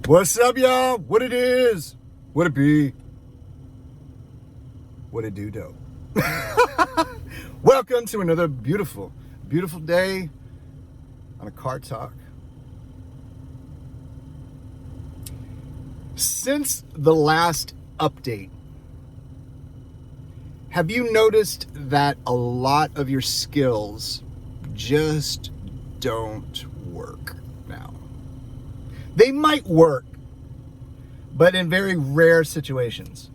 What's up, y'all? What it is? What it be? What it do, though? Welcome to another beautiful, beautiful day on a car talk. Since the last update, have you noticed that a lot of your skills just don't work now? They might work, but in very rare situations.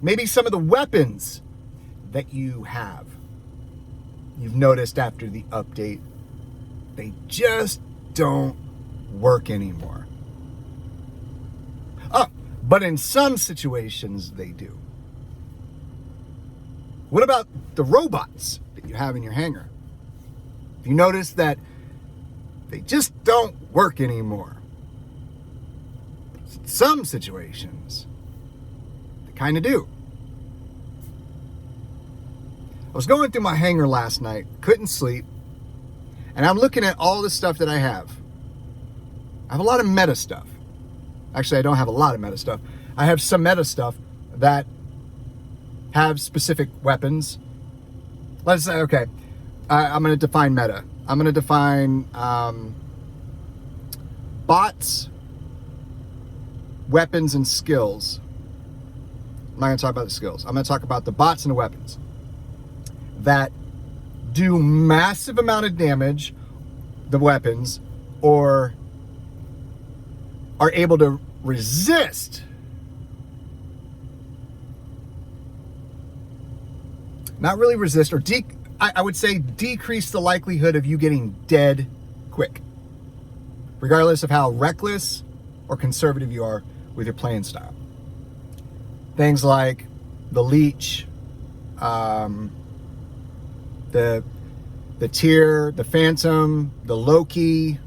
Maybe some of the weapons that you have, you've noticed after the update, they just don't work anymore. Oh, but in some situations they do. What about the robots that you have in your hangar? Have you noticed that they just don't work anymore? In some situations, they kind of do. I was going through my hangar last night, couldn't sleep, and I'm looking at all the stuff that I have. I have a lot of meta stuff. Actually, I don't have a lot of meta stuff. I have some meta stuff that have specific weapons. Let's say, okay, I'm going to define meta. I'm going to define bots, weapons, and skills. I'm not going to talk about the skills. I'm going to talk about the bots and the weapons that do massive amount of damage, the weapons, or are able to resist. Not really resist, or I would say decrease the likelihood of you getting dead quick, regardless of how reckless or conservative you are with your playing style. Things like the Leech, the Tyr, the Phantom, the Loki,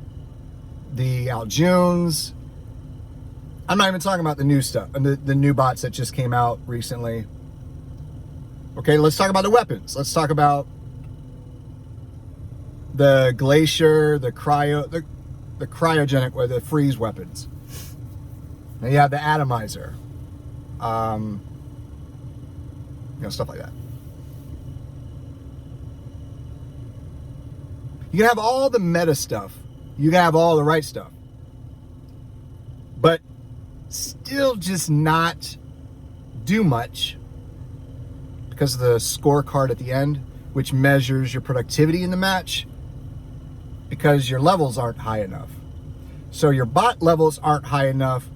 the Aljuns. I'm not even talking about the new stuff and the new bots that just came out recently. Okay, let's talk about the weapons. Let's talk about the Glacier, the cryogenic, or the freeze weapons. Now you have the atomizer, stuff like that. You can have all the meta stuff. You can have all the right stuff. But still just not do much because of the scorecard at the end, which measures your productivity in the match, because your levels aren't high enough. So your bot levels aren't high enough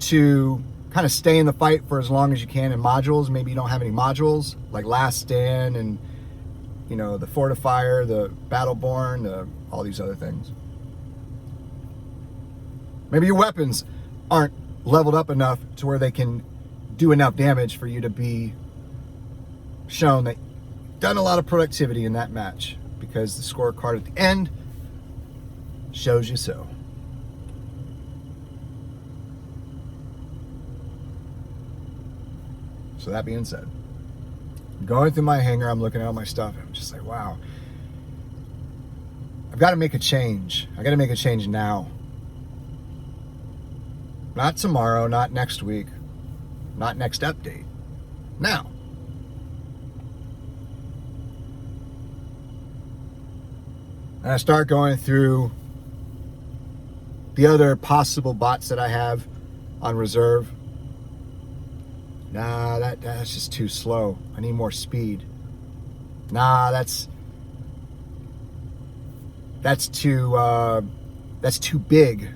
to kind of stay in the fight for as long as you can in modules. Maybe you don't have any modules like Last Stand and the Fortifier, the Battleborn, all these other things. Maybe your weapons aren't leveled up enough to where they can do enough damage for you to be shown that you've done a lot of productivity in that match, because the scorecard at the end shows you so. So that being said, going through my hangar, I'm looking at all my stuff, and I'm just like, wow, I've got to make a change. I got to make a change now. Not tomorrow, not next week, not next update. Now. And I start going through the other possible bots that I have on reserve. Nah, that's just too slow. I need more speed. Nah, that's too big.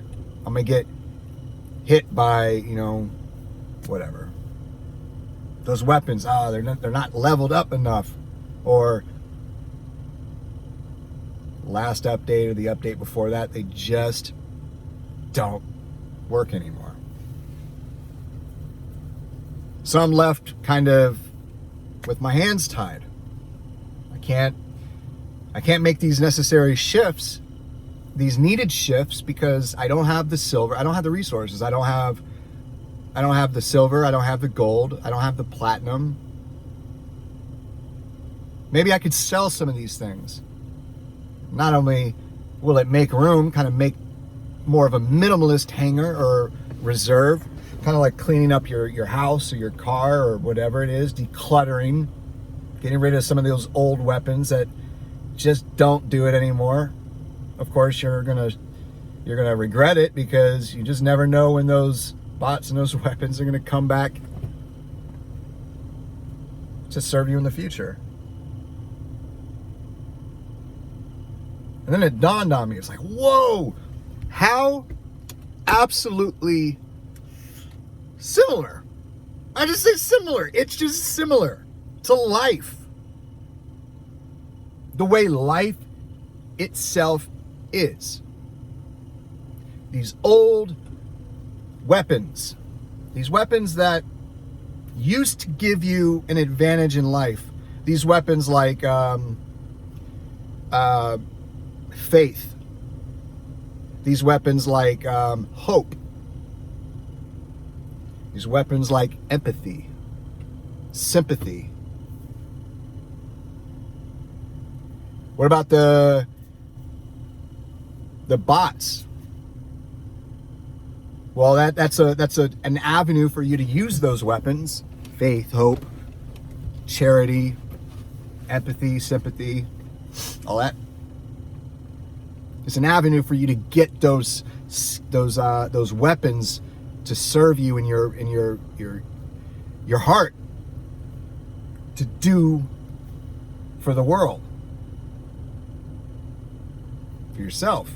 I'm gonna get hit by whatever. Those weapons, they're not leveled up enough, or last update or the update before that, they just don't work anymore. So I'm left kind of with my hands tied. I can't make these necessary shifts, these needed shifts, because I don't have the silver. I don't have the resources. I don't have the silver. I don't have the gold. I don't have the platinum. Maybe I could sell some of these things. Not only will it make room, kind of make more of a minimalist hangar or reserve, kind of like cleaning up your house or your car or whatever it is, decluttering, getting rid of some of those old weapons that just don't do it anymore. Of course, you're gonna regret it, because you just never know when those bots and those weapons are gonna come back to serve you in the future. And then it dawned on me, it's like, whoa, how absolutely similar. I just say similar. It's just similar to life. The way life itself is. These old weapons, these weapons that used to give you an advantage in life, these weapons like faith, these weapons like hope, these weapons like empathy, sympathy. What about the bots? Well, that's an avenue for you to use those weapons: faith, hope, charity, empathy, sympathy, all that. It's an avenue for you to get those weapons to serve you in your heart, to do for the world, for yourself.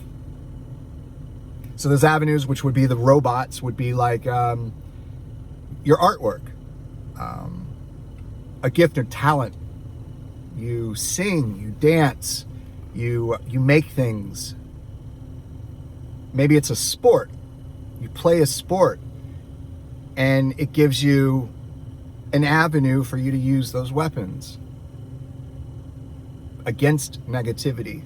So those avenues, which would be the robots, would be like your artwork, a gift or talent. You sing, you dance, you make things. Maybe it's a sport. You play a sport, and it gives you an avenue for you to use those weapons against negativity,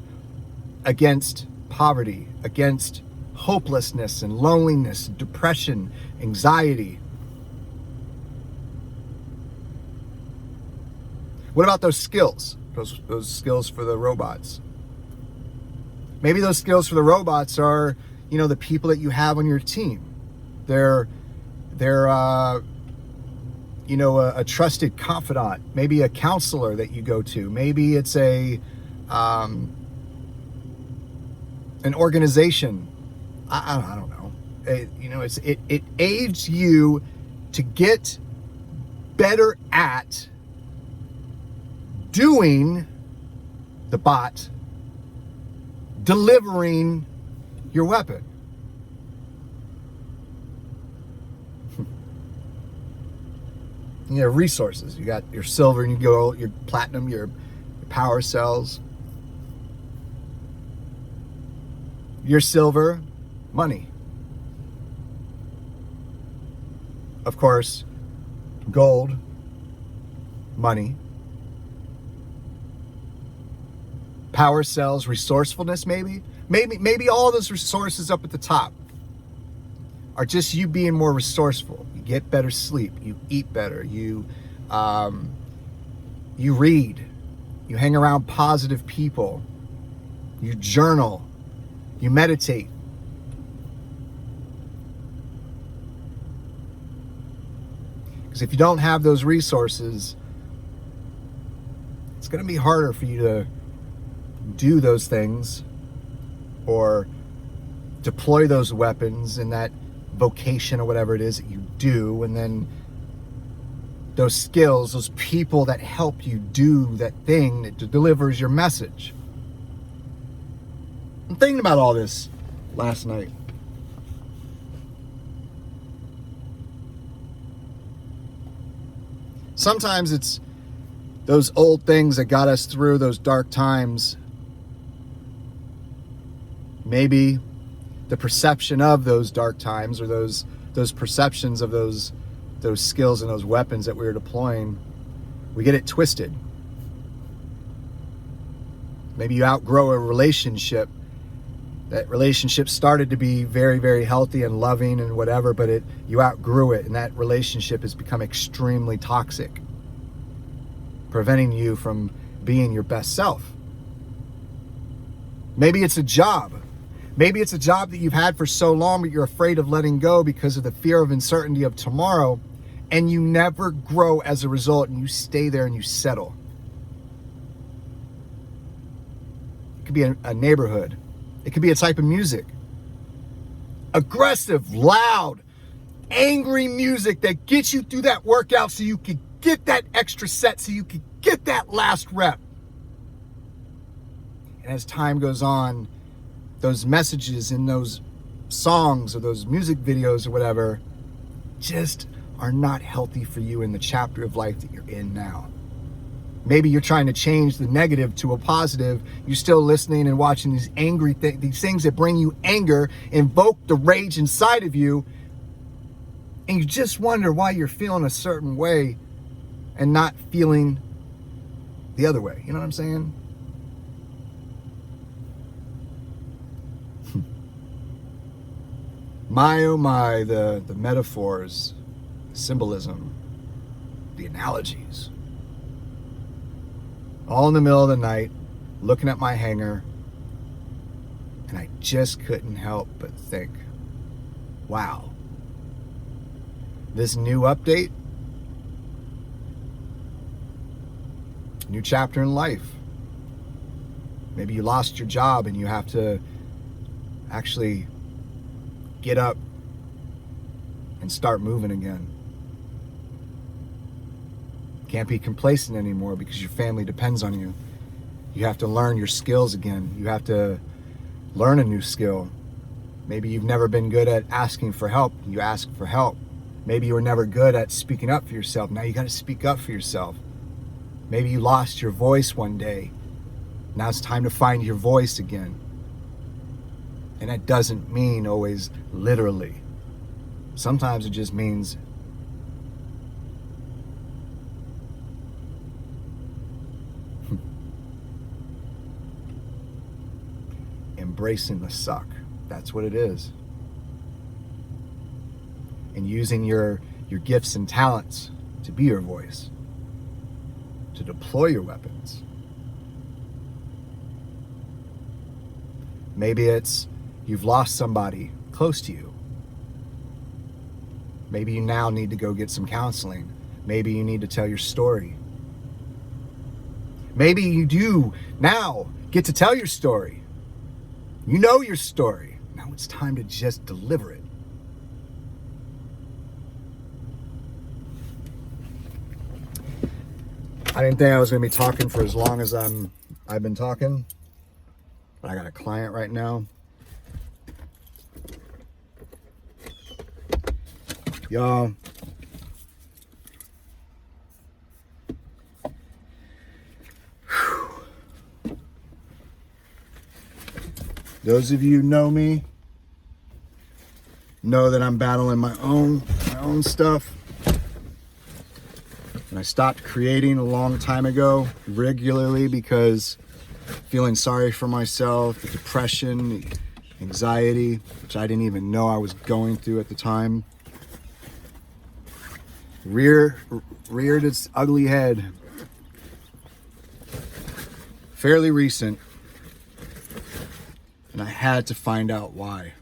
against poverty, against hopelessness and loneliness, depression, anxiety. What about those skills? Those skills for the robots. Maybe those skills for the robots are, the people that you have on your team. They're a trusted confidant, maybe a counselor that you go to. Maybe it's an organization. I don't know. It aids you to get better at doing the bot, delivering your weapon. You have resources. You got your silver and your gold, your platinum, your power cells. Your silver, money. Of course, gold, money. Power cells, resourcefulness, maybe all those resources up at the top are just you being more resourceful. You get better sleep, you eat better, you read, you hang around positive people, you journal, you meditate. Because if you don't have those resources, it's going to be harder for you to do those things or deploy those weapons in that vocation or whatever it is that you do. And then those skills, those people that help you do that thing that delivers your message. I'm thinking about all this last night. Sometimes it's those old things that got us through those dark times. Maybe the perception of those dark times, or those perceptions of those skills and those weapons that we were deploying, we get it twisted. Maybe you outgrow a relationship. That relationship started to be very, very healthy and loving and whatever, but you outgrew it, and that relationship has become extremely toxic, preventing you from being your best self. Maybe it's a job. Maybe it's a job that you've had for so long, but you're afraid of letting go because of the fear of uncertainty of tomorrow, and you never grow as a result, and you stay there and you settle. It could be a neighborhood. It could be a type of music. Aggressive, loud, angry music that gets you through that workout so you could get that extra set, so you could get that last rep. And as time goes on, those messages in those songs or those music videos or whatever just are not healthy for you in the chapter of life that you're in now. Maybe you're trying to change the negative to a positive. You're still listening and watching these angry these things that bring you anger, invoke the rage inside of you, and you just wonder why you're feeling a certain way and not feeling the other way. You know what I'm saying? My, oh my, the metaphors, symbolism, the analogies. All in the middle of the night, looking at my hanger, and I just couldn't help but think, wow, this new update, new chapter in life. Maybe you lost your job and you have to actually get up and start moving again. Can't be complacent anymore because your family depends on you. You have to learn your skills again. You have to learn a new skill. Maybe you've never been good at asking for help. You ask for help. Maybe you were never good at speaking up for yourself. Now you got to speak up for yourself. Maybe you lost your voice one day. Now it's time to find your voice again. And that doesn't mean always literally. Sometimes it just means embracing the suck. That's what it is. And using your gifts and talents to be your voice, to deploy your weapons. Maybe it's you've lost somebody close to you. Maybe you now need to go get some counseling. Maybe you need to tell your story. Maybe you do now get to tell your story. You know your story. Now it's time to just deliver it. I didn't think I was going to be talking for as long as I've been talking. But I got a client right now. Y'all, those of you who know me know that I'm battling my own stuff. And I stopped creating a long time ago regularly because feeling sorry for myself, the depression, the anxiety, which I didn't even know I was going through at the time, reared its ugly head. Fairly recent. And I had to find out why.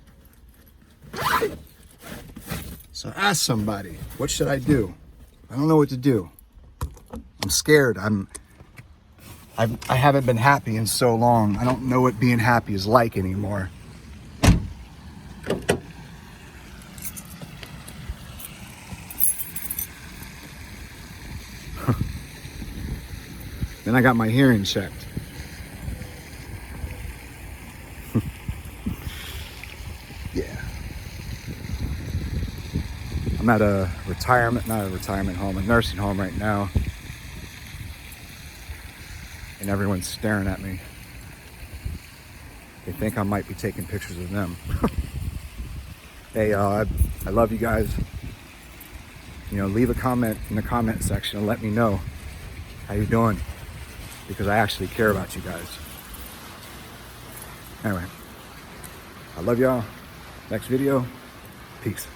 So I asked somebody, what should I do? I don't know what to do. I'm scared. I haven't been happy in so long. I don't know what being happy is like anymore. Then I got my hearing checked. Yeah. I'm at a a nursing home right now. And everyone's staring at me. They think I might be taking pictures of them. Hey, I love you guys. You know, leave a comment in the comment section and let me know how you're doing, because I actually care about you guys. Anyway, I love y'all. Next video, peace.